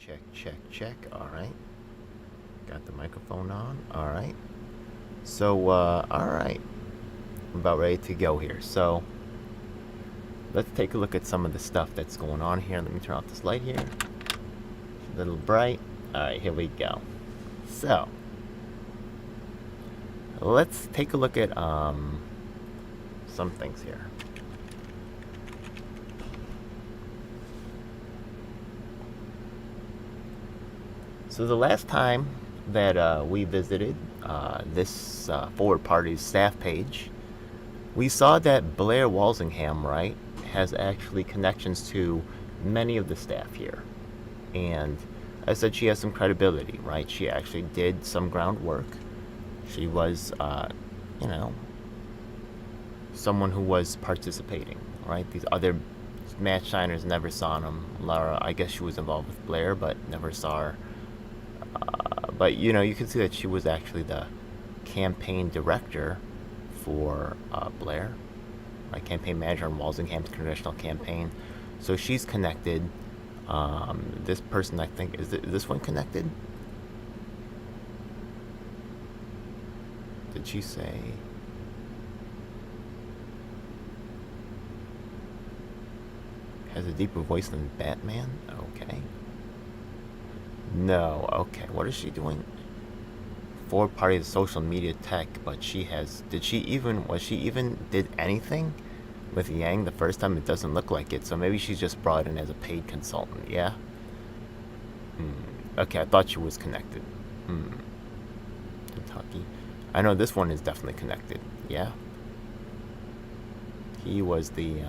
Check. All right. Got the microphone on. All right. So, all right. I'm about ready to go here. So, let's take a look at some of the stuff that's going on here. Let me turn off this light here. It's a little bright. All right, here we go. So, let's take a look at some things here. So the last time that we visited this Forward Party's staff page, we saw that Blair Walsingham, right, has actually connections to many of the staff here. And I said she has some credibility, right? She actually did some groundwork. She was, someone who was participating, right? These other match signers never saw them. Laura, I guess she was involved with Blair, but never saw her. But you can see that she was actually the campaign director for Blair, right? Campaign manager on Walsingham's congressional campaign. So she's connected. This person, I think, is this one connected? Did she say? Has a deeper voice than Batman? Okay. No, okay. What is she doing? Forward Party of social media tech, but was she even did anything with Yang the first time? It doesn't look like it, so maybe she's just brought in as a paid consultant, yeah? Okay, I thought she was connected. Kentucky. I know this one is definitely connected, yeah? He was the,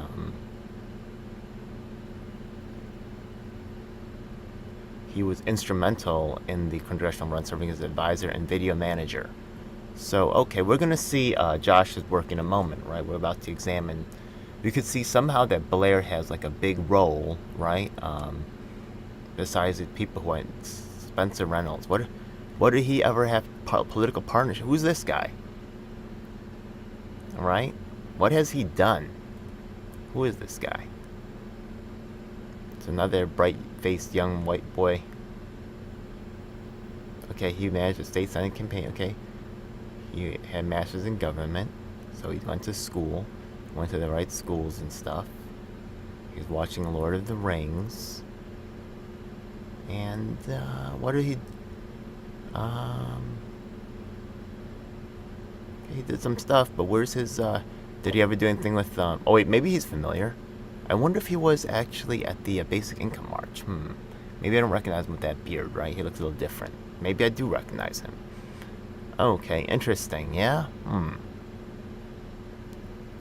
he was instrumental in the congressional run, serving as advisor and video manager. So, okay, we're going to see Josh's work in a moment, right? We're about to examine. You could see somehow that Blair has like a big role, right? Besides the people who went, Spencer Reynolds. What did he ever have political partnership? Who's this guy? All right? What has he done? Who is this guy? It's another bright-faced young white boy. Okay, he managed a state senate campaign. Okay, he had masters in government, so he went to school, went to the right schools and stuff. He was watching Lord of the Rings, and what did he? He did some stuff, but where's his? Did he ever do anything with? Oh wait, maybe he's familiar. I wonder if he was actually at the Basic Income March. Maybe I don't recognize him with that beard, right? He looks a little different. Maybe I do recognize him. Okay, interesting, yeah?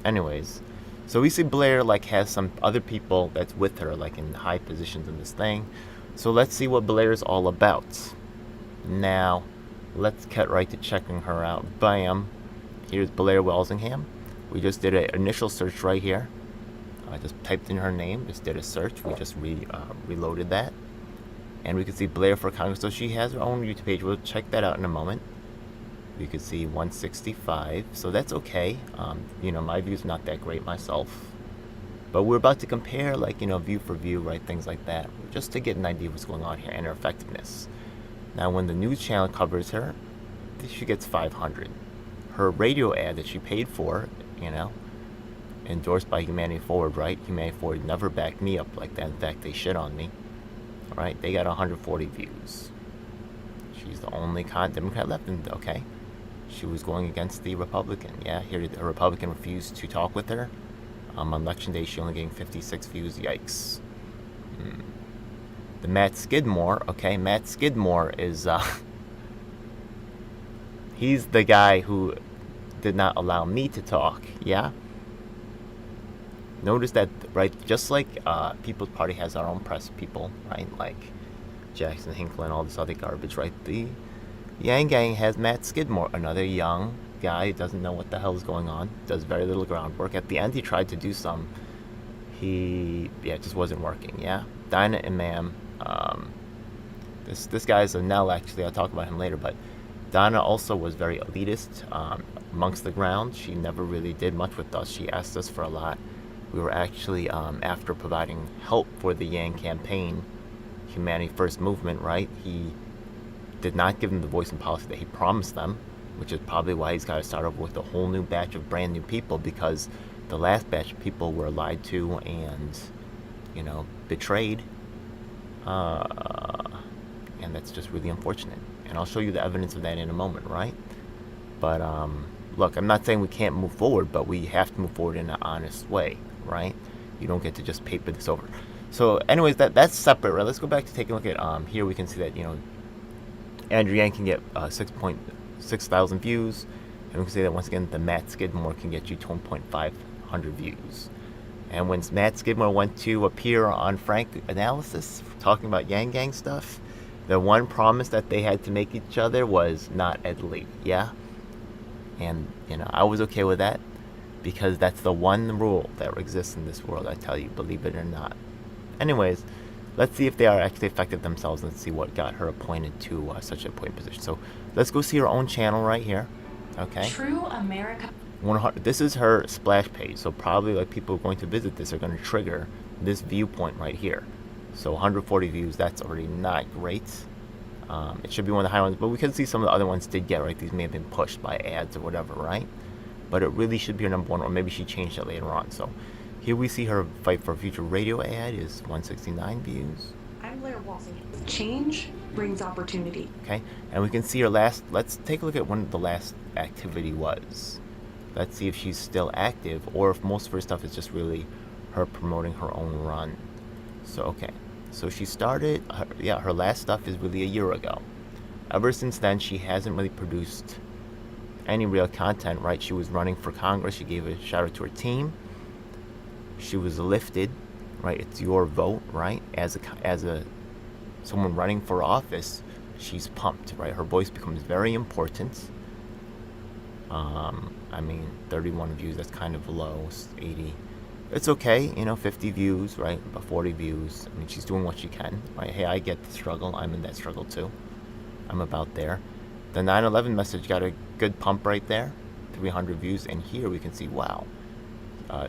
Anyways, so we see Blair, like, has some other people that's with her, like, in high positions in this thing. So let's see what Blair's all about. Now, let's cut right to checking her out. Bam. Here's Blair Walsingham. We just did an initial search right here. I just typed in her name, just did a search. We just reloaded that. And we can see Blair for Congress. So she has her own YouTube page. We'll check that out in a moment. You can see 165. So that's okay. My view's not that great myself. But we're about to compare, like, view for view, right? Things like that. Just to get an idea of what's going on here and her effectiveness. Now, when the news channel covers her, she gets 500. Her radio ad that she paid for, endorsed by Humanity Forward, right? Humanity Forward never backed me up like that. In fact, they shit on me. All right, they got 140 views. She's the only Democrat left, okay? She was going against the Republican. Yeah, here the Republican refused to talk with her. On election day, she only getting 56 views. Yikes. The Matt Skidmore, okay? Matt Skidmore is, he's the guy who did not allow me to talk, yeah? Notice that, right, just like People's Party has our own press people, right, like Jackson Hinkle and all this other garbage, right, the Yang Gang has Matt Skidmore, another young guy who doesn't know what the hell is going on, does very little groundwork. At the end, he tried to do some. It just wasn't working, yeah? Dinah Imam, this guy is a Nell, actually. I'll talk about him later, but Donna also was very elitist amongst the ground. She never really did much with us. She asked us for a lot. We were actually, after providing help for the Yang campaign, Humanity First movement, right? He did not give them the voice and policy that he promised them, which is probably why he's got to start over with a whole new batch of brand new people, because the last batch of people were lied to and, betrayed. And that's just really unfortunate. And I'll show you the evidence of that in a moment, right? But, look, I'm not saying we can't move forward, but we have to move forward in an honest way, right? You don't get to just paper this over. So, anyways, that's separate, right? Let's go back to taking a look at, here we can see that, Andrew Yang can get 6,000 views. And we can say that once again, the Matt Skidmore can get you 2,500 views. And when Matt Skidmore went to appear on Frank Analysis, talking about Yang Gang stuff, the one promise that they had to make each other was not Ed Lee, yeah? And, I was okay with that, because that's the one rule that exists in this world, I tell you, believe it or not. Anyways, let's see if they are actually effective themselves, and see what got her appointed to such an important position. So let's go see her own channel right here, okay? True America. This is her splash page, so probably like people going to visit this are going to trigger this viewpoint right here. So 140 views, that's already not great. It should be one of the high ones, but we can see some of the other ones did get, right? These may have been pushed by ads or whatever, right? But it really should be her number one, or maybe she changed it later on. So here we see her Fight for a Future radio ad is 169 views. I'm Blair, Walsingham. Change brings opportunity. Okay, and we can see her last, let's take a look at when the last activity was. Let's see if she's still active, or if most of her stuff is just really her promoting her own run. So, okay. So she started, her last stuff is really a year ago. Ever since then, she hasn't really produced any real content, right? She was running for Congress. She gave a shout out to her team. She was lifted, right? It's your vote, right? As a someone running for office, she's pumped, right? Her voice becomes very important. 31 views, that's kind of low. 80. It's okay, 50 views, right? About 40 views. I mean, she's doing what she can, right? Hey, I get the struggle. I'm in that struggle too. I'm about there. The 9/11 message got a good pump right there. 300 views. And here we can see, wow,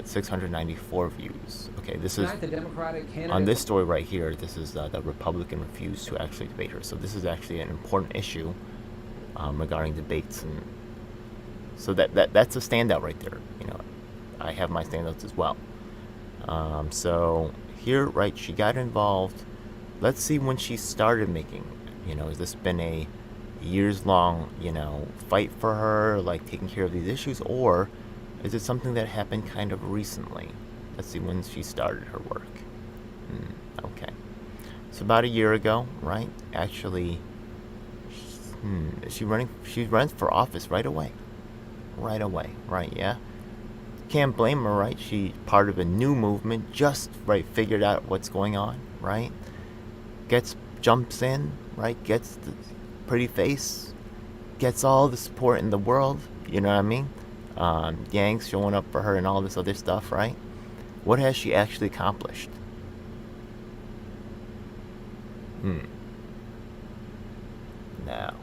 694 views. Okay, this is, the Democratic candidate. On this story right here, this is the Republican refused to actually debate her. So this is actually an important issue regarding debates. And so that's a standout right there. I have my standouts as well. So here, right, she got involved. Let's see when she started making, has this been a years-long, fight for her, like taking care of these issues, or is it something that happened kind of recently? Let's see when she started her work. Okay. So about a year ago, right? Actually, she runs for office right away. Right away, right, yeah? Can't blame her, right? She's part of a new movement, just, right, figured out what's going on, right? Jumps in, right? Gets the pretty face, gets all the support in the world, you know what I mean? Yang's showing up for her and all this other stuff, right? What has she actually accomplished? Now,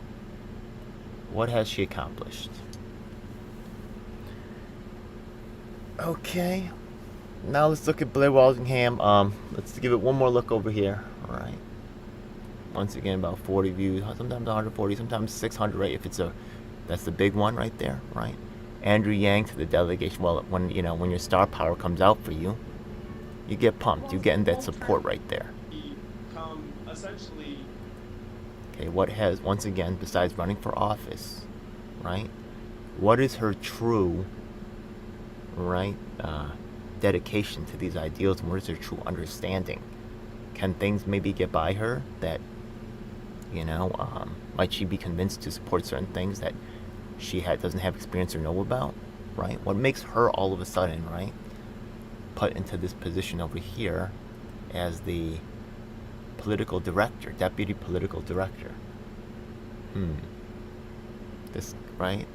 what has she accomplished? Okay, now let's look at Blair Walsingham. Let's give it one more look over here. All right. Once again, about 40 views, sometimes 140, sometimes 600, right? That's the big one right there, right? Andrew Yang to the delegation. Well, when your star power comes out for you, you get pumped. You're getting that support right there. Okay, what has, once again, besides running for office, right? What is her true, right, dedication to these ideals, and what is her true understanding? Can things maybe get by her that, might she be convinced to support certain things that she doesn't have experience or know about, right? What makes her all of a sudden, right, put into this position over here as the political director, deputy political director? This, right?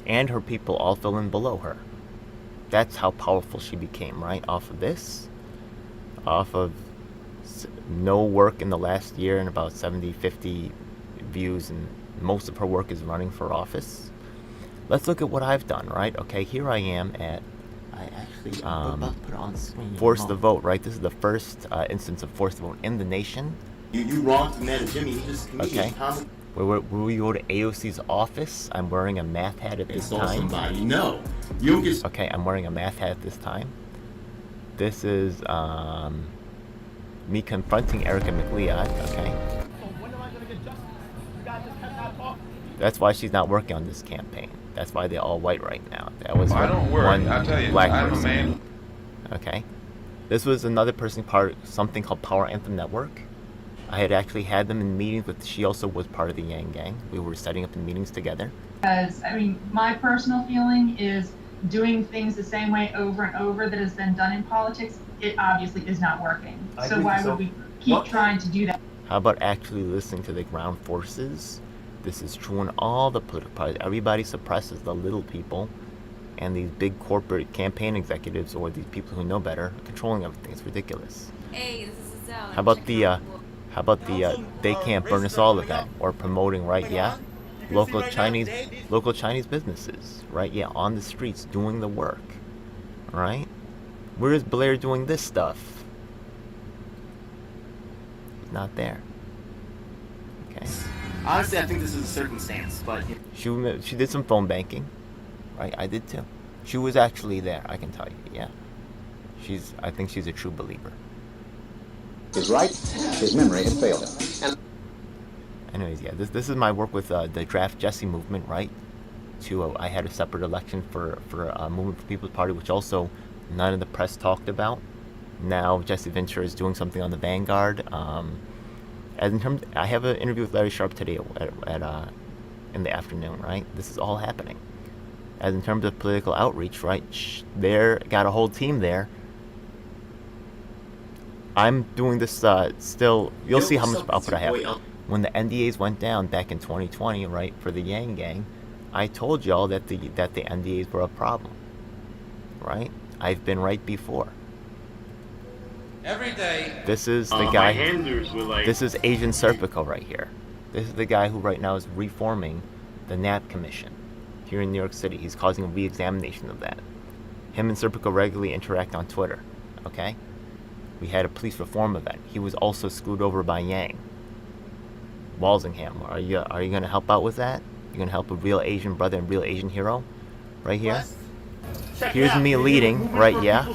And her people all fill in below her. That's how powerful she became, right? Off of this, off of no work in the last year and about 50 views, and most of her work is running for office. Let's look at what I've done, right? Okay, here I am at I actually am about to put it on screen. Force the vote, right? This is the first instance of forced vote in the nation. You wrong to man Jimmy. He just comedian. Okay. Where we go to AOC's office. I'm wearing a math hat at this time. Somebody. No. You just. Okay, I'm wearing a math hat at this time. This is me confronting Erica McLeod. Okay. When am I gonna get justice? You guys just kept not talking. That's why she's not working on this campaign. That's why they're all white right now. That was don't worry. one I'll tell you, black I'm a person. man. Okay. This was another person part of something called Power Anthem Network. I had actually had them in meetings with, she also was part of the Yang Gang. We were setting up in meetings together. Because, I mean, my personal feeling is doing things the same way over and over that has been done in politics, it obviously is not working. So why would we keep trying to do that? How about actually listening to the ground forces? This is true in all the political parties. Everybody suppresses the little people, and these big corporate campaign executives or these people who know better are controlling everything. It's ridiculous. Hey, this is Zell. How about the they can't burn us all event or promoting, right? Yeah, local Chinese businesses, right? Yeah, on the streets doing the work, right? Where is Blair doing this stuff? He's not there. Okay. Honestly, I think this is a circumstance, but. She did some phone banking, right? I did too. She was actually there. I can tell you. Yeah. I think she's a true believer. Is right, his memory had failed him. Anyways, yeah, this is my work with the Draft Jesse movement, right? I had a separate election for Movement for People's Party, which also none of the press talked about. Now Jesse Ventura is doing something on the Vanguard. I have an interview with Larry Sharp today in the afternoon, right? This is all happening. As in terms of political outreach, right? They're got a whole team there. I'm doing this still. You'll see how much output I have. When the NDAs went down back in 2020, right, for the Yang Gang, I told y'all that the NDAs were a problem, right? I've been right before. Every day. This is the guy. This is Agent Serpico right here. This is the guy who right now is reforming the NAP Commission here in New York City. He's causing a re-examination of that. Him and Serpico regularly interact on Twitter. Okay. We had a police reform event. He was also screwed over by Yang. Walsingham, are you gonna help out with that? You gonna help a real Asian brother and real Asian hero, right here? Here's me leading, right? Yeah.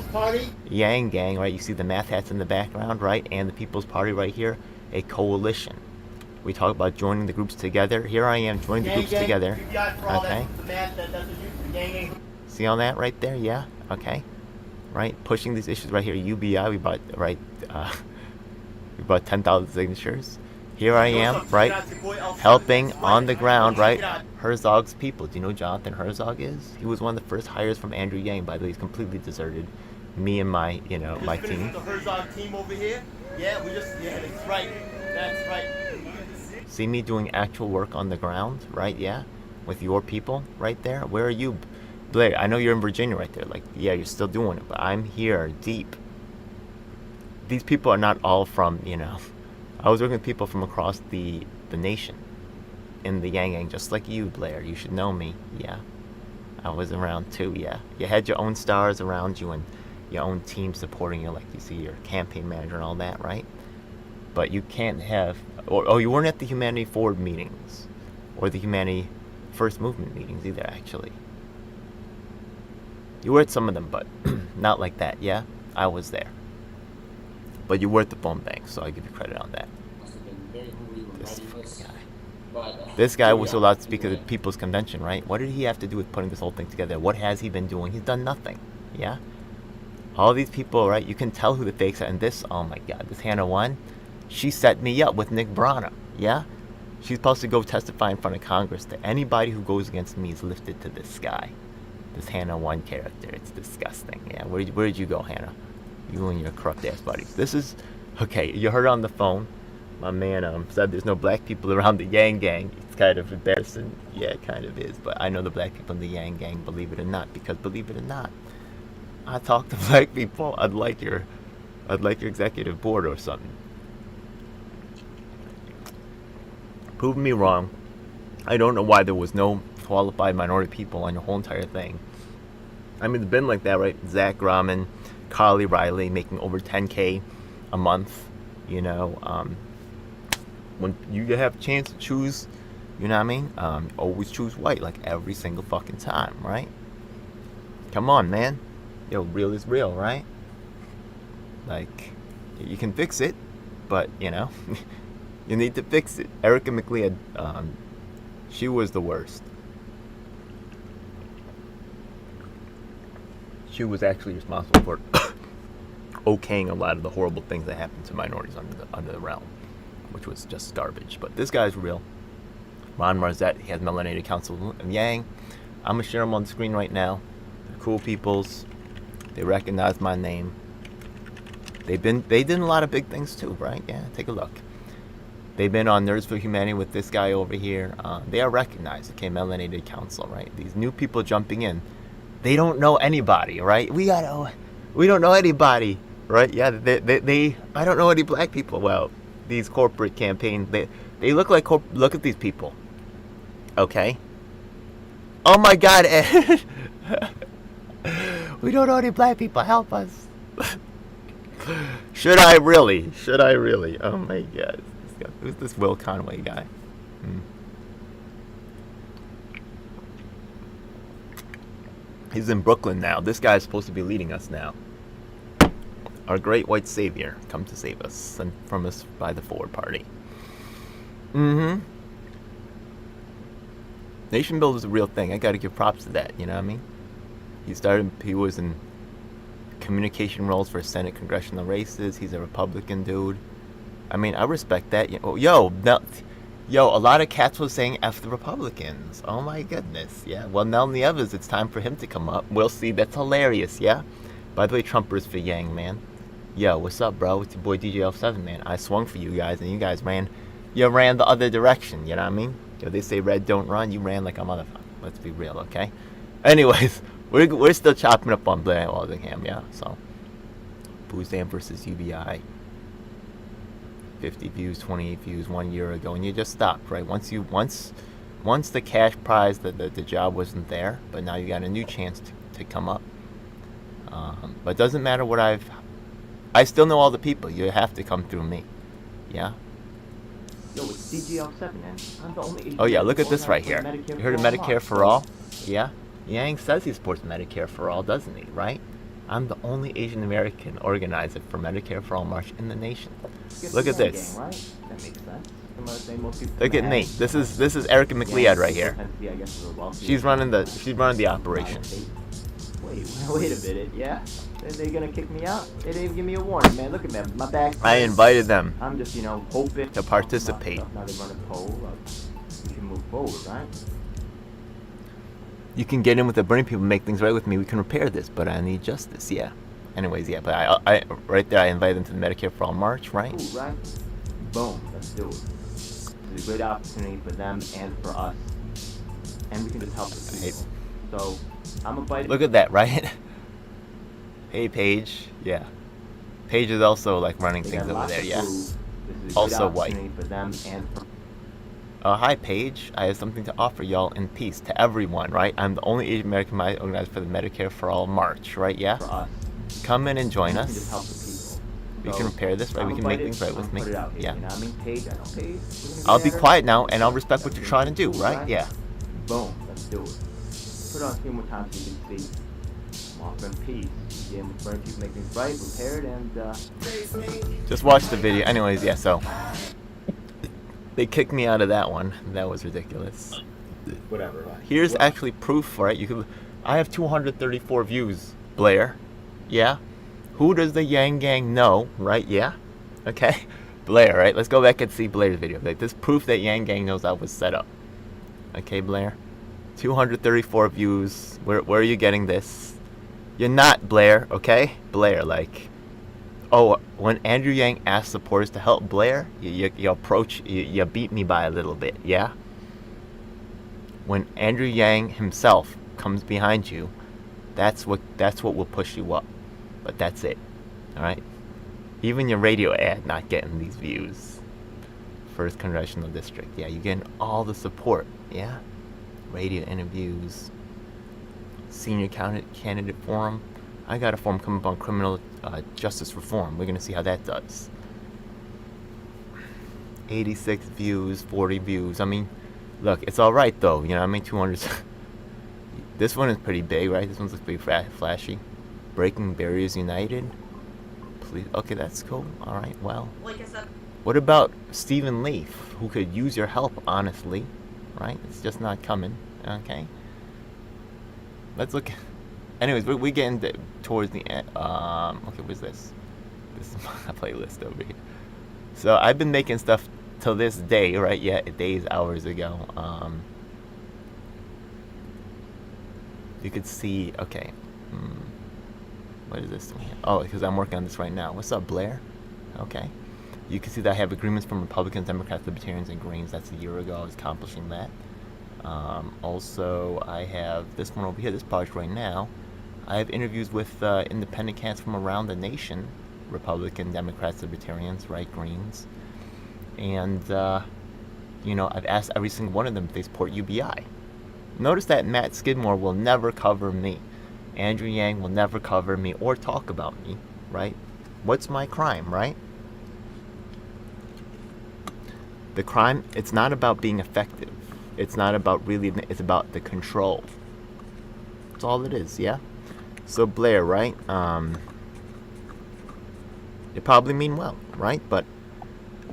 Yang Gang, right? You see the math hats in the background, right? And the People's Party right here, a coalition. We talk about joining the groups together. Here I am joining the groups together. Okay. See all that right there? Yeah. Okay. Right, pushing these issues right here. UBI, we bought 10,000 signatures. Here I am, right, helping on the ground, right, Herzog's people. Do you know who Jonathan Herzog is? He was one of the first hires from Andrew Yang. By the way, he's completely deserted me and my team. The Herzog team over here. Yeah, that's right. That's right. See me doing actual work on the ground, right? Yeah, with your people right there. Where are you, Blair? I know you're in Virginia right there. Like, yeah, you're still doing it, but I'm here deep. These people are not all from, I was working with people from across the nation in the Yang Gang, just like you, Blair. You should know me. Yeah. I was around too, yeah. You had your own stars around you and your own team supporting you, like you see your campaign manager and all that, right? But you can't have... you weren't at the Humanity Forward meetings or the Humanity First Movement meetings either, actually. You were at some of them, but not like that, yeah? I was there. But you were at the phone bank, so I give you credit on that. This guy was allowed to speak at the People's Convention, right? What did he have to do with putting this whole thing together? What has he been doing? He's done nothing, yeah? All these people, right? You can tell who the fakes are. And this, oh my God, this Hannah One, she set me up with Nick Brana, yeah? She's supposed to go testify in front of Congress that anybody who goes against me is lifted to the sky. This Hannah One character, it's disgusting, yeah? Where did you go, Hannah? You and your corrupt ass buddies. This is, okay, you heard on the phone, my man said there's no black people around the Yang Gang. It's kind of embarrassing. Yeah, it kind of is. But I know the black people in the Yang Gang, believe it or not. Because believe it or not, I talk to black people. I'd like your executive board or something. Prove me wrong. I don't know why there was no qualified minority people on your whole entire thing. I mean, it's been like that, right? Zach Grauman, Carly Riley making over 10K a month. You know, when you have a chance to choose, you know what I mean? Always choose white, like every single fucking time, right? Come on, man. Yo, real is real, right? Like, you can fix it, but, you know, you need to fix it. Erica McLeod, she was the worst. She was actually responsible for okaying a lot of the horrible things that happened to minorities under the realm, which was just garbage. But this guy's real. Ron Marzette, he has melanated counsel. And Yang, I'm gonna share them on the screen right now. They're cool peoples. They recognize my name. They did a lot of big things too, right? Yeah, take a look. They've been on Nerds for Humanity with this guy over here. They are recognized. Okay, melanated counsel, right? These new people jumping in, they don't know anybody, right? We don't know anybody, right? Yeah, they I don't know any black people. Well, these corporate campaigns, they look like look at these people. Okay. Oh my God, Ed. We don't know any black people. Help us. Should I really? Oh my God. Who's this Will Conway guy? He's in Brooklyn now. This guy's supposed to be leading us now. Our great white savior, come to save us, sent from us by the Forward Party. Nation building is a real thing. I gotta give props to that, you know what I mean? He was in communication roles for Senate congressional races. He's a Republican dude. I mean, I respect that. Yo, a lot of cats was saying F the Republicans. Oh my goodness, yeah. Well, now Nieves, it's time for him to come up. We'll see. That's hilarious, yeah? By the way, Trumpers for Yang, man. Yo, what's up, bro? It's your boy DJL7, man. I swung for you guys, and you guys ran the other direction, you know what I mean? Yo, they say red don't run, you ran like a motherfucker. Let's be real, okay? Anyways, we're still chopping up on Blair and Walsingham, yeah? So, Boozam versus UBI. 50 views, 28 views 1 year ago, and you just stopped, right? Once the cash prize, the job wasn't there, but now you got a new chance to come up. But it doesn't matter what I still know all the people. You have to come through me. Yeah? Yo, it's DGL7, man. I'm the only. Oh, yeah, look at this right here. You heard of Medicare for All? Yeah? Yang says he supports Medicare for All, doesn't he? Right? I'm the only Asian American organizer for Medicare for All March in the nation. Look at this. Gang, right? That makes sense. Look at Nate. This is Erica McLeod right here. She's running the operation. Wait a minute, yeah? They're gonna kick me out? They didn't even give me a warning, man. Look at me, my back. I invited them. I'm just, hoping to participate. Now they run a poll. We can move forward, right? You can get in with the burning people, make things right with me. We can repair this, but I need justice. Yeah. Anyways, yeah. But I right there, I invited them to the Medicare for All March, right? Ooh, right. Boom. Let's do it. It's a great opportunity for them and for us, and we can just help the people. So I'm invited. Look at that, right? Hey, Paige. Yeah. Paige is also like running things over there. Yeah. Also white. For them and for hi, Paige. I have something to offer y'all in peace to everyone, right? I'm the only Asian American organizer for the Medicare for All March, right? Yeah? For us. Come in and join We us. can just help the people. We can repair this, right? We can make things right with me. Put it out here, Yeah. You know what I mean? Paige, I know Paige. I'll be quiet now, and I'll respect what you're trying to do, right? Yeah. Boom. Let's do it. Put it on a few more times so you can see. I'm offering peace. Again, with burning people, make things right, repaired, and Just watch the video. Anyways, yeah, so. They kicked me out of that one. That was ridiculous. whatever. Here's actually proof for it. I have 234 views, Blair. Yeah? Who does the Yang Gang know, right? Yeah? Okay? Blair, right? Let's go back and see Blair's video. Like, this proof that Yang Gang knows I was set up. Okay, Blair? 234 views. Where are you getting this? You're not, Blair, okay? Blair, like... Oh, when Andrew Yang asked supporters to help Blair, you beat me by a little bit, yeah? When Andrew Yang himself comes behind you, that's what will push you up. But that's it, all right? Even your radio ad not getting these views. First congressional district, yeah, you're getting all the support, yeah? Radio interviews, Senior Candidate Forum. I got a forum coming up on criminal justice reform. We're going to see how that does. 86 views, 40 views. I mean, look, it's all right though. You know, I mean, 200. This one is pretty big, right? This one's looks pretty flashy. Breaking Barriers United. Please. Okay, that's cool. All right. Well. Like I said. What about Stephen Leaf, who could use your help, honestly, right? It's just not coming. Okay. Let's look. Anyways, we getting towards the end. Okay, what's this? This is my playlist over here. So I've been making stuff till this day, right? Yeah, days, hours ago. You could see. Okay. What is this? Oh, because I'm working on this right now. What's up, Blair? Okay. You can see that I have agreements from Republicans, Democrats, Libertarians, and Greens. That's a year ago. I was accomplishing that. Also, I have this one over here, this project right now. I have interviews with independent candidates from around the nation. Republican, Democrats, Libertarians, right, Greens. And, I've asked every single one of them if they support UBI. Notice that Matt Skidmore will never cover me. Andrew Yang will never cover me or talk about me, right? What's my crime, right? The crime, it's not about being effective. It's not about really, it's about the control. That's all it is, yeah? So Blair, right? You probably mean well, right? But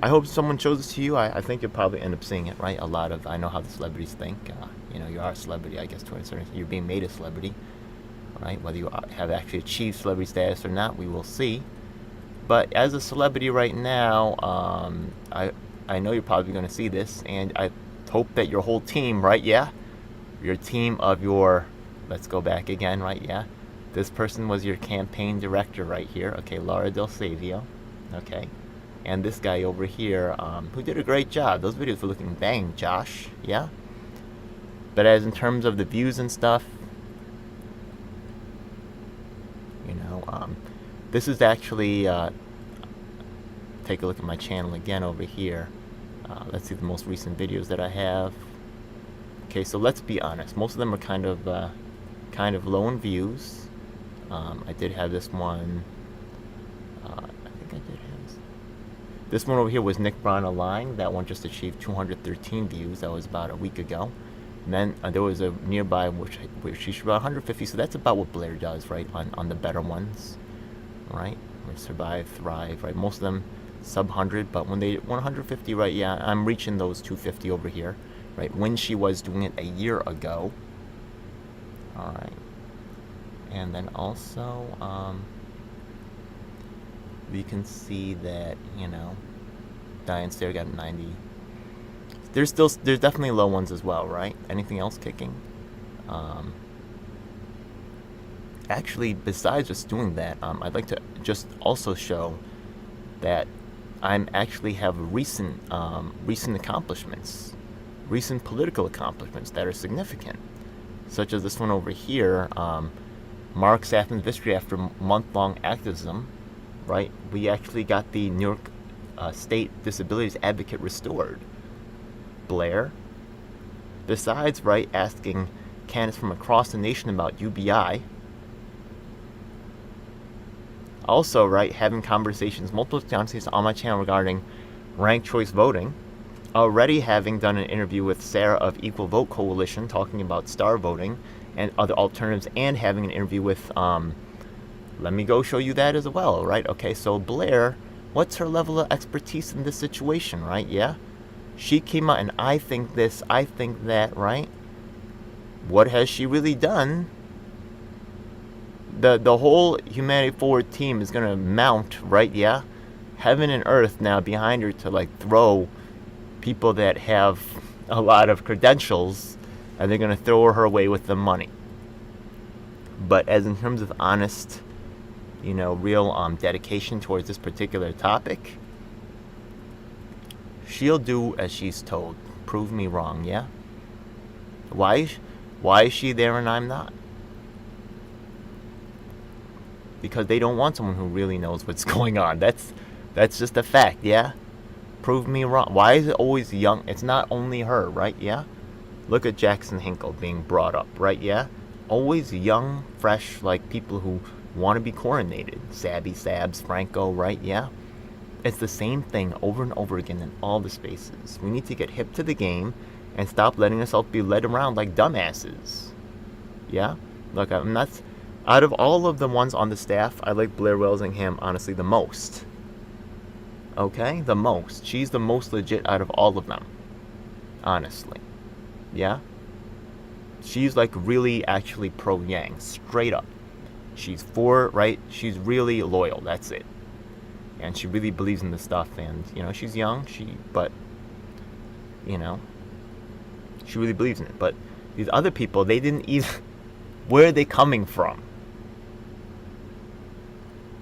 I hope someone shows this to you. I think you'll probably end up seeing it, right? I know how the celebrities think. You are a celebrity, I guess, to a certain extent. You're being made a celebrity, right? Whether you have actually achieved celebrity status or not, we will see. But as a celebrity right now, I know you're probably going to see this, and I hope that your whole team, right? Yeah? Your team of your, let's go back again, right? Yeah? This person was your campaign director right here. Okay, Laura Del Savio. Okay. And this guy over here, who did a great job. Those videos were looking bang, Josh. Yeah? But as in terms of the views and stuff, this is actually, take a look at my channel again over here. Let's see the most recent videos that I have. Okay, so let's be honest. Most of them are kind of low in views. I did have this one. I think I did have this. This one over here was Nick Brown Align. That one just achieved 213 views. That was about a week ago. And then there was a nearby which achieved about 150. So that's about what Blair does, right? On the better ones, right? Survive, thrive, right? Most of them sub 100, but when they 150, right? Yeah, I'm reaching those 250 over here, right? When she was doing it a year ago. All right. And then also, we can see that, Diane Stair got 90. There's definitely low ones as well, right? Anything else kicking? Actually, besides just doing that, I'd like to just also show that I'm actually have recent accomplishments, recent political accomplishments that are significant, such as this one over here. Mark Saffman's victory after month-long activism, right? We actually got the New York State Disabilities Advocate restored. Blair, besides, right, asking candidates from across the nation about UBI, also, right, having multiple conversations on my channel regarding ranked choice voting, already having done an interview with Sarah of Equal Vote Coalition talking about star voting and other alternatives, and having an interview with, let me go show you that as well, right? Okay, so Blair, what's her level of expertise in this situation, right? Yeah? She came out and I think this, I think that, right? What has she really done? The whole Humanity Forward team is going to mount, right? Yeah? Heaven and earth now behind her to, throw people that have a lot of credentials, and they're going to throw her away with the money. But as in terms of honest, real dedication towards this particular topic, she'll do as she's told. Prove me wrong, yeah? Why is she there and I'm not? Because they don't want someone who really knows what's going on. That's just a fact, yeah? Prove me wrong. Why is it always young? It's not only her, right? Yeah? Look at Jackson Hinkle being brought up, right? Yeah? always young, fresh, like people who want to be coronated. Sabby, Sabs, Franco, right? Yeah. It's the same thing over and over again in all the spaces. We need to get hip to the game and stop letting ourselves be led around like dumbasses. Yeah? Look, I'm not... Out of all of the ones on the staff, I like Blair Walsingham, honestly, the most. Okay? The most. She's the most legit out of all of them. Honestly. Yeah? She's like really actually pro-Yang. Straight up. She's for, right? She's really loyal. That's it. And she really believes in this stuff. And, you know, she's young. But, you know, she really believes in it. But these other people, they didn't even... Where are they coming from?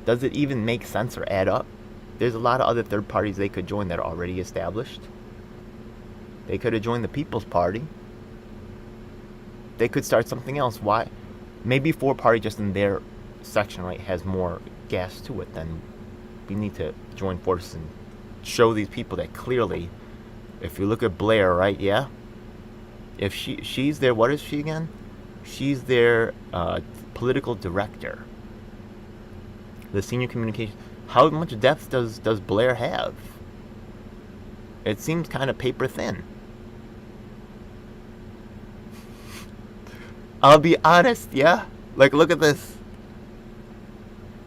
Does it even make sense or add up? There's a lot of other third parties they could join that are already established. They could have joined the People's Party. They could start something else. Why? Maybe Four Party just in their section, right, has more gas to it. Then we need to join forces and show these people that clearly, if you look at Blair, right, yeah? If she's their, what is she again? She's their political director. The senior communication. How much depth does Blair have? It seems kind of paper thin. I'll be honest, yeah? Like, look at this.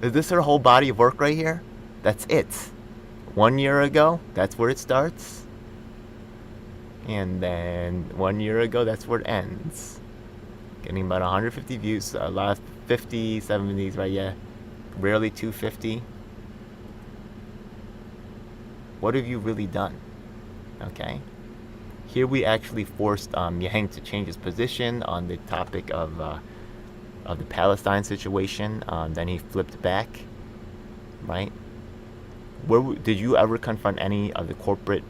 Is this her whole body of work right here? That's it. 1 year ago, that's where it starts. And then 1 year ago, that's where it ends. Getting about 150 views, a lot of 50, 70s, right? Yeah. Rarely 250. What have you really done? Okay. Here we actually forced Yang to change his position on the topic of the Palestine situation. Then he flipped back, right? Did you ever confront any of the corporate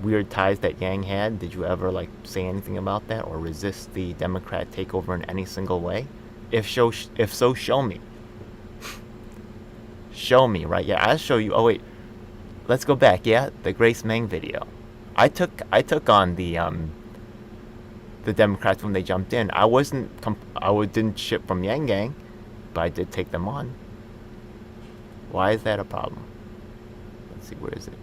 weird ties that Yang had? Did you ever like say anything about that or resist the Democrat takeover in any single way? If so, show me. Show me, right? Yeah, I'll show you. Oh wait, let's go back. Yeah, the Grace Meng video. I took on the Democrats when they jumped in. I didn't ship from Yang Gang, but I did take them on. Why is that a problem? Let's see, where is it?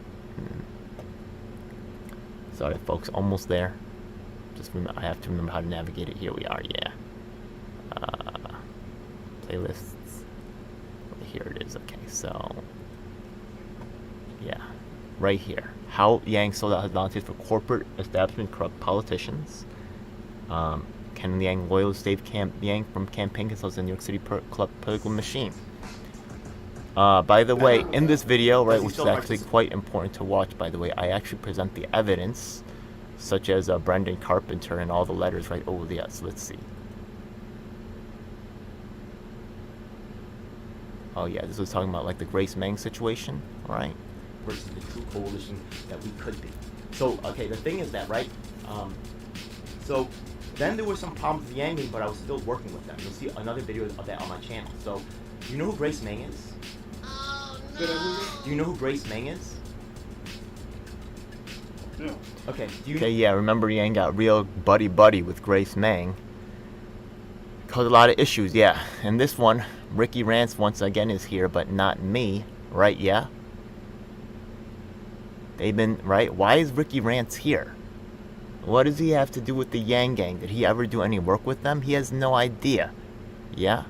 Sorry, folks, almost there. Just remember, I have to remember how to navigate it. Here we are. Yeah. Playlists. Here it is. Okay, so yeah, right here. How Yang sold out his volunteers for corporate establishment, corrupt politicians. Can Yang loyalists save Yang from campaign consultants in New York City club political machine? By the way, in this video, right, which is actually quite important to watch, by the way, I actually present the evidence, such as Brendan Carpenter and all the letters, right? Oh, yes, let's see. Oh, yeah, this was talking about, like, the Grace Meng situation, right? Versus the true coalition that we could be. So, okay, the thing is that, right, so then there were some problems with Yang, but I was still working with them. You'll see another video of that on my channel. So, do you know who Grace Meng is? Oh, no. Do you know who Grace Meng is? No. Okay, Okay, yeah, remember Yang got real buddy-buddy with Grace Meng. Caused a lot of issues, yeah. And this one, Ricky Rance once again is here, but not me, right? Yeah? They've been, right? Why is Ricky Rance here? What does he have to do with the Yang Gang? Did he ever do any work with them? He has no idea. Yeah?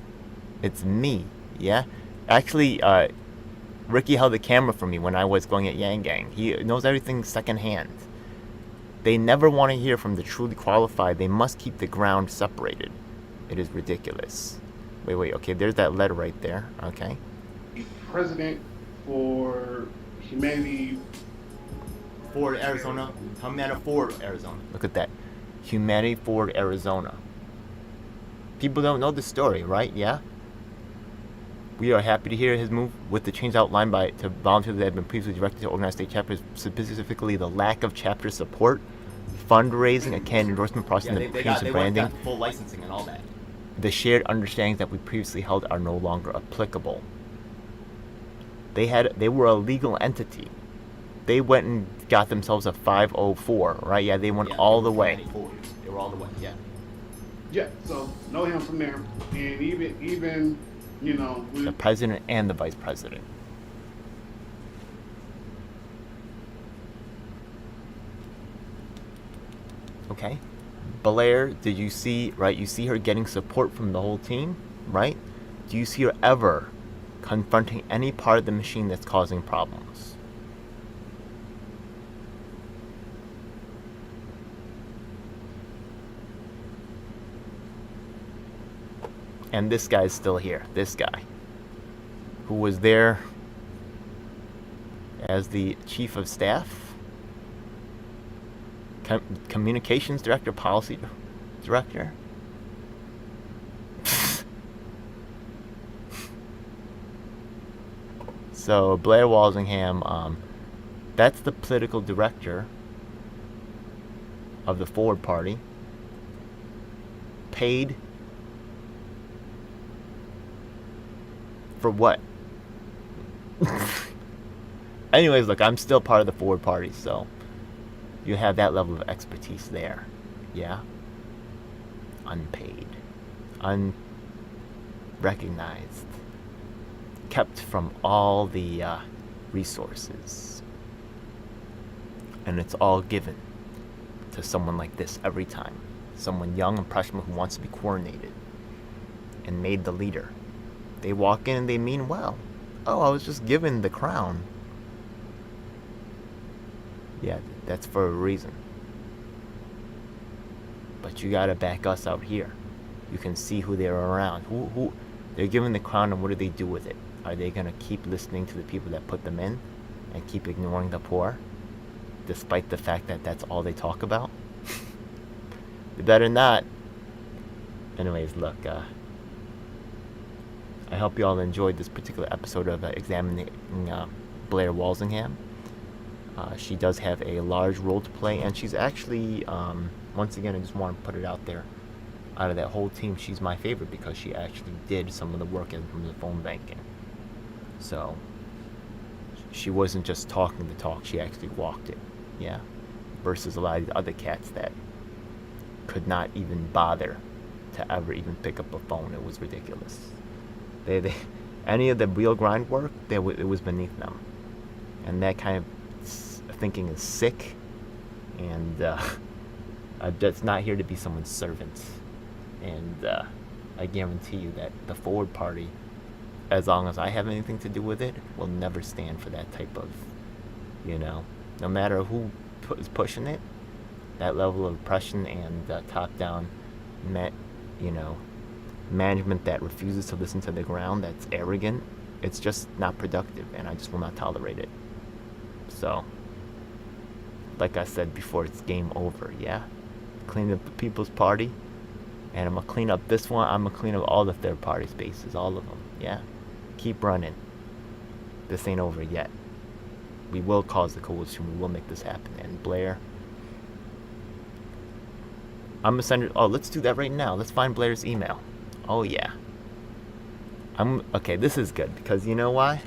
It's me. Yeah? Actually, Ricky held the camera for me when I was going at Yang Gang. He knows everything secondhand. They never want to hear from the truly qualified. They must keep the ground separated. It is ridiculous. Wait, okay, there's that letter right there. Okay. President for Humanity Forward Arizona. Humana Forward Arizona. Look at that. Humanity Forward Arizona. People don't know the story, right? Yeah? We are happy to hear his move with the change outlined to volunteers that have been previously directed to organize state chapters, specifically the lack of chapter support, fundraising, a candidate endorsement process, and the previous branding. Full licensing and all that. The shared understandings that we previously held are no longer applicable. They were a legal entity. They went and got themselves a 504, right? Yeah, they went all the way. They were all the way, yeah. Yeah, so know him from there, and even The president and the vice president. Okay. Blair, did you see, right? You see her getting support from the whole team, right? Do you see her ever confronting any part of the machine that's causing problems? And this guy's still here. This guy, who was there as the chief of staff, communications director, policy director. So Blair Walsingham, that's the political director of the Forward Party, paid for what? Anyways, look, I'm still part of the Forward Party, so you have that level of expertise there. Yeah? Unpaid. Unrecognized. Kept from all the resources. And it's all given to someone like this every time. Someone young, impressionable, who wants to be coordinated and made the leader. They walk in and they mean well. Oh, I was just given the crown. Yeah, that's for a reason. But you gotta back us out here. You can see who they're around. Who they're given the crown, and what do they do with it? Are they gonna keep listening to the people that put them in and keep ignoring the poor, despite the fact that that's all they talk about? They better not. Anyways, look, I hope you all enjoyed this particular episode of examining Blair Walsingham. She does have a large role to play, and she's actually, once again, I just want to put it out there, out of that whole team, she's my favorite because she actually did some of the work in terms of phone banking. So, she wasn't just talking the talk, she actually walked it, yeah? Versus a lot of the other cats that could not even bother to ever even pick up a phone. It was ridiculous. They any of the real grind work, it was beneath them. And that kind of thinking is sick, and I'm just not here to be someone's servant. And I guarantee you that the Forward Party, as long as I have anything to do with it, will never stand for that type of, no matter who is pushing it, that level of oppression and top-down, management that refuses to listen to the ground, that's arrogant, it's just not productive, and I just will not tolerate it. So, like I said before, it's game over, yeah? Clean up the People's Party, and I'm going to clean up this one. I'm going to clean up all the third-party spaces, all of them, yeah? Keep running. This ain't over yet. We will cause the coalition. We will make this happen. And Blair, I'm going to send her... Oh, let's do that right now. Let's find Blair's email. Oh, yeah. Okay, this is good, because you know why?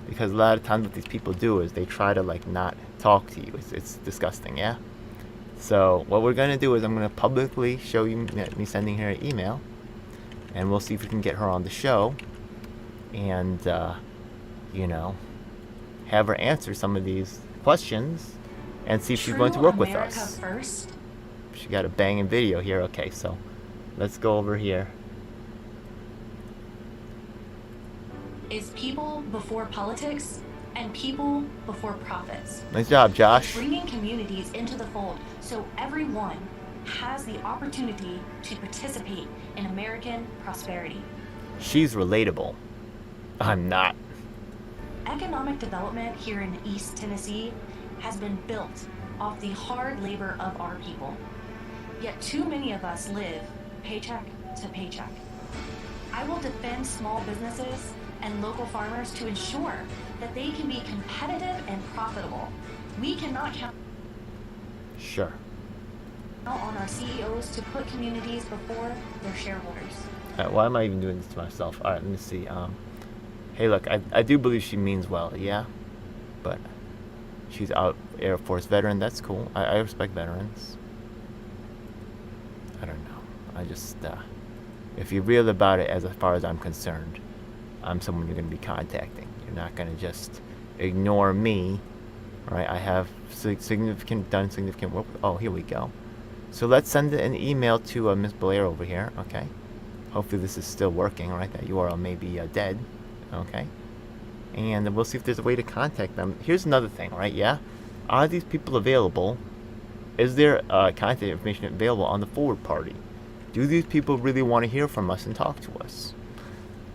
Because a lot of times what these people do is they try to, not talk to you. It's disgusting, yeah? So, what we're going to do is I'm going to publicly show you me sending her an email, and we'll see if we can get her on the show, and, have her answer some of these questions, and see if she's going to work with us. First She got a banging video here. Okay, so let's go over here. is people before politics and people before profits. Nice job, Josh. Bringing communities into the fold so everyone has the opportunity to participate in American prosperity. She's relatable. I'm not. Economic development here in East Tennessee has been built off the hard labor of our people. Yet too many of us live paycheck to paycheck. I will defend small businesses and local farmers to ensure that they can be competitive and profitable. We cannot count Sure. on our CEOs to put communities before their shareholders. Why am I even doing this to myself? Alright, let me see. Hey, look, I do believe she means well, yeah? But she's out Air Force veteran. That's cool. I respect veterans. I don't know. I just, if you're real about it, as far as I'm concerned, I'm someone you're going to be contacting. You're not going to just ignore me, right? I have done significant work. Oh, here we go. So let's send an email to Miss Blair over here, okay? Hopefully this is still working, right? That URL may be dead, okay? And we'll see if there's a way to contact them. Here's another thing, right? Yeah? Are these people available? Is there contact information available on the forward party? Do these people really want to hear from us and talk to us?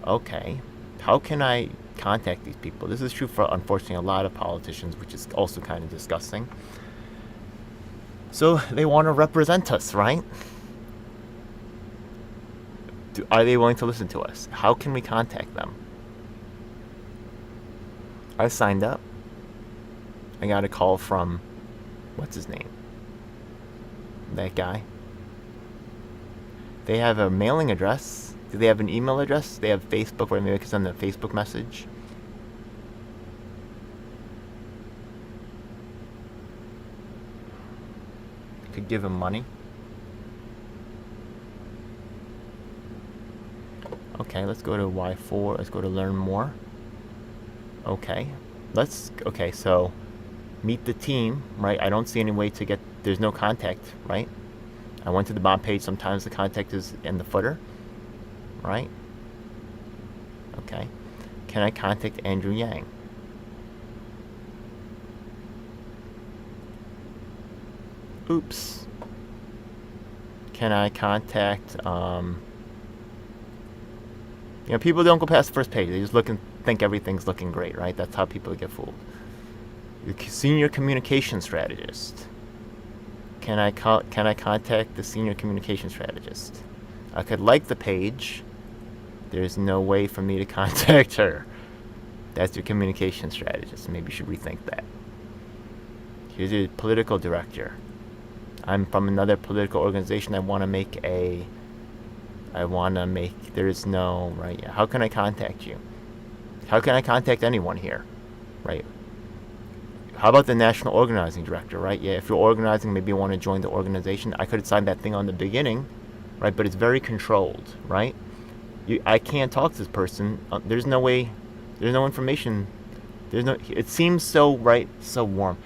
Okay. How can I contact these people? This is true for, unfortunately, a lot of politicians, which is also kind of disgusting. So they want to represent us, right? Are they willing to listen to us? How can we contact them? I signed up. I got a call from, what's his name? That guy. They have a mailing address. Do they have an email address? They have Facebook, where maybe I can send them a Facebook message. Could give them money. Okay, let's go to Y4. Let's go to learn more. Okay. Okay, so meet the team, right? I don't see any way to get, there's no contact, right? I went to the bottom page. Sometimes the contact is in the footer, right? Okay. Can I contact Andrew Yang? Oops. Can I contact, people don't go past the first page. They just look and think everything's looking great, right? That's how people get fooled. The senior communication strategist. Can I contact the senior communication strategist? I could like the page. There's no way for me to contact her. That's your communication strategist. Maybe you should rethink that. Here's your political director. I'm from another political organization. There's no, right? How can I contact you? How can I contact anyone here? Right? How about the national organizing director, right? Yeah, if you're organizing, maybe you want to join the organization. I could have signed that thing on the beginning, right? But it's very controlled, right? I can't talk to this person. There's no way. There's no information. It seems so, right? So warm.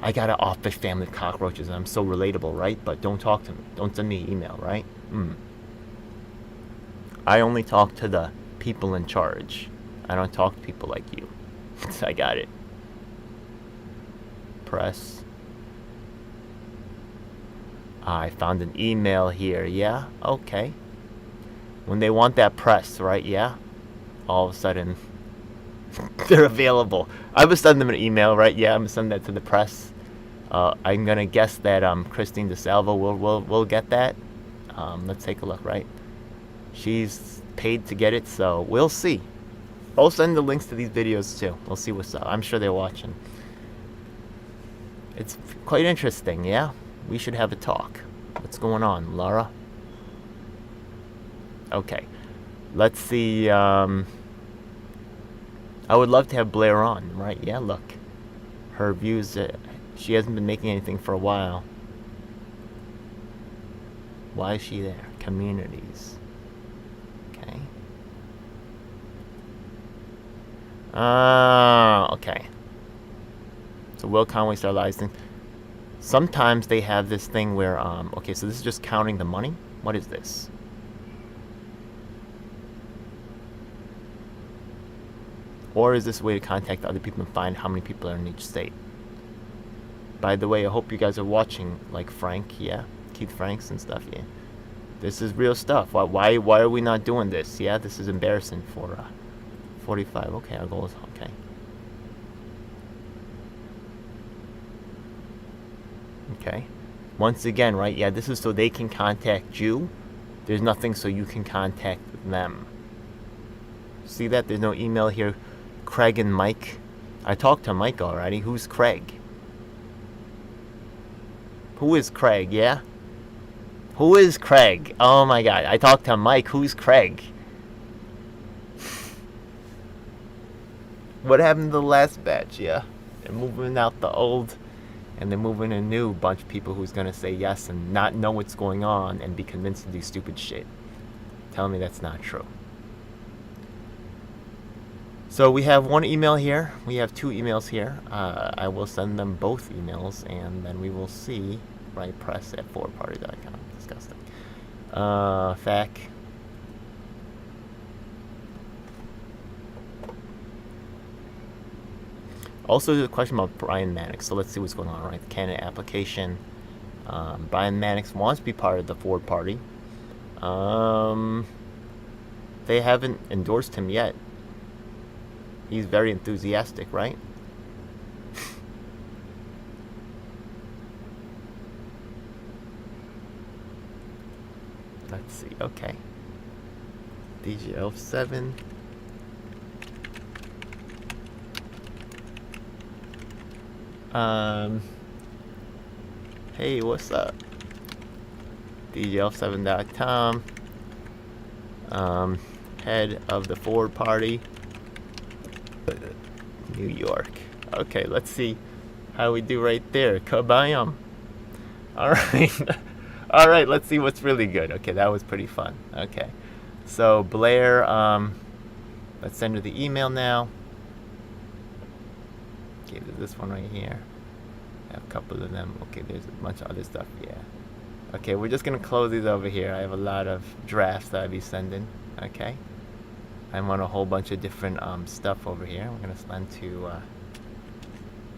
I got an office family of cockroaches, and I'm so relatable, right? But don't talk to me. Don't send me an email, right? I only talk to the people in charge. I don't talk to people like you. I got it. Press. I found an email here. Yeah? Okay. When they want that press, right? Yeah? All of a sudden, they're available. I would send them an email, right? Yeah, I'm going to send that to the press. I'm going to guess that Christine DeSalvo will get that. Let's take a look, right? She's paid to get it, so we'll see. I'll send the links to these videos too. We'll see what's up. I'm sure they're watching. It's quite interesting, yeah? We should have a talk. What's going on, Laura? Okay. Let's see. I would love to have Blair on, right? Yeah, look. Her views, she hasn't been making anything for a while. Why is she there? Communities. Okay. Okay. So Will Conway started licensing. Sometimes they have this thing where, okay, so this is just counting the money. What is this? Or is this a way to contact other people and find how many people are in each state? By the way, I hope you guys are watching, like Frank, yeah? Keith Franks and stuff, yeah? This is real stuff. Why are we not doing this? Yeah, this is embarrassing for 45. Okay, our goal is, okay. Okay. Once again, right, yeah, this is so they can contact you. There's nothing so you can contact them. See that? There's no email here. Craig and Mike. I talked to Mike already. Who's Craig? Who is Craig, yeah? Who is Craig? Oh my god. I talked to Mike. Who's Craig? What happened to the last batch, yeah? They're moving out the old and then move in a new bunch of people who's going to say yes and not know what's going on and be convinced to do stupid shit. Tell me that's not true. So we have one email here. We have two emails here. I will send them both emails, and then we will see. Right, press at forwardparty.com. Disgusting. FAQ. Also, there's a question about Brian Mannix. So let's see what's going on. Right, the candidate application. Brian Mannix wants to be part of the Forward Party. They haven't endorsed him yet. He's very enthusiastic, right? Let's see. Okay. DGL7. Hey, what's up? DGL7.com. Head of the Forward Party. New York. Okay, let's see how we do right there. Kabayam. Alright. Alright, let's see what's really good. Okay, that was pretty fun. Okay. So Blair, let's send her the email now. Okay, there's this one right here. I have a couple of them. Okay, there's a bunch of other stuff. Yeah. Okay, we're just gonna close these over here. I have a lot of drafts that I'll be sending. Okay. I'm on a whole bunch of different stuff over here. We're gonna send to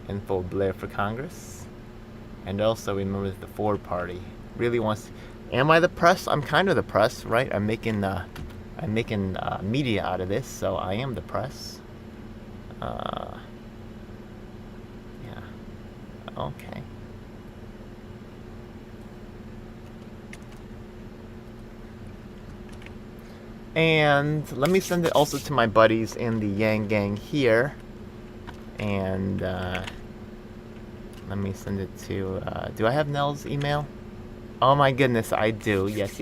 info Blair for Congress, and also remember that the Forward Party really wants. Am I the press? I'm kind of the press, right? I'm making media out of this, so I am the press. Yeah. Okay. And let me send it also to my buddies in the Yang Gang here. And let me send it to, do I have Nell's email? Oh my goodness, I do. Yes.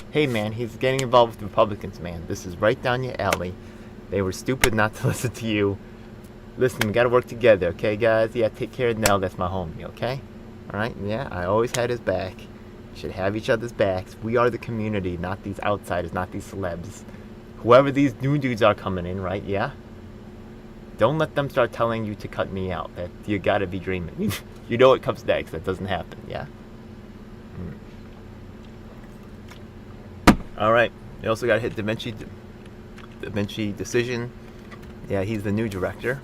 Hey man, he's getting involved with Republicans, man. This is right down your alley. They were stupid not to listen to you. Listen, we gotta work together, okay guys? Yeah, take care of Nell, that's my homie, okay? Alright, yeah, I always had his back. Should have each other's backs. We are the community, not these outsiders, not these celebs. Whoever these new dudes are coming in, right? Yeah? Don't let them start telling you to cut me out. That you gotta be dreaming. You know what comes next. That doesn't happen, yeah? Alright. You also gotta hit Da Vinci Decision. Yeah, he's the new director.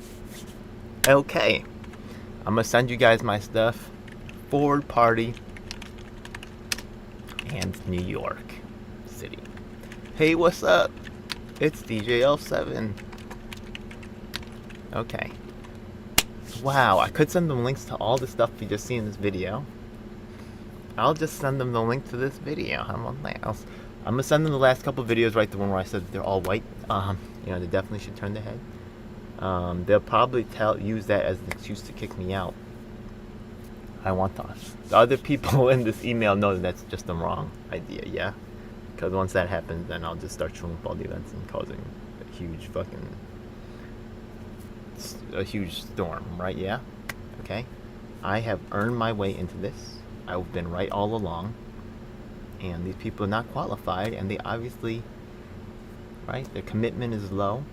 Okay. I'm gonna send you guys my stuff. Forward Party. And New York City. Hey, what's up? It's DJL7. Okay. Wow, I could send them links to all the stuff you just see in this video. I'll just send them the link to this video. How about that? I'm gonna send them the last couple videos, right? The one where I said that they're all white. You know, they definitely should turn their head. They'll probably use that as an excuse to kick me out. I want the other people in this email know that that's just the wrong idea, yeah? Because once that happens, then I'll just start showing up all the events and causing a huge storm, right? Yeah? Okay? I have earned my way into this. I've been right all along. And these people are not qualified, and they obviously, right? Their commitment is low.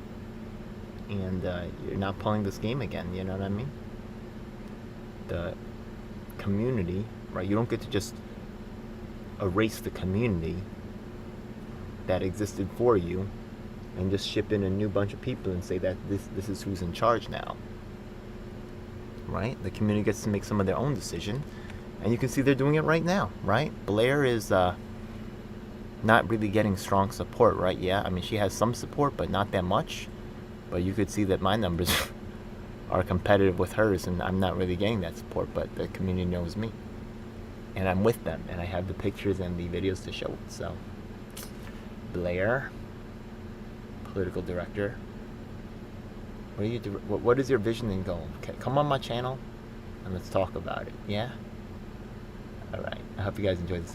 And you're not pulling this game again, you know what I mean? The community, right? You don't get to just erase the community that existed for you and just ship in a new bunch of people and say that this is who's in charge now, right? The community gets to make some of their own decision, and you can see they're doing it right now, right? Blair is not really getting strong support, right? Yeah, I mean, she has some support, but not that much. But you could see that my numbers are competitive with hers, and I'm not really getting that support, but the community knows me. And I'm with them, and I have the pictures and the videos to show it. So, Blair, political director. What is your vision and goal? Okay, come on my channel, and let's talk about it, yeah? Alright, I hope you guys enjoyed this episode.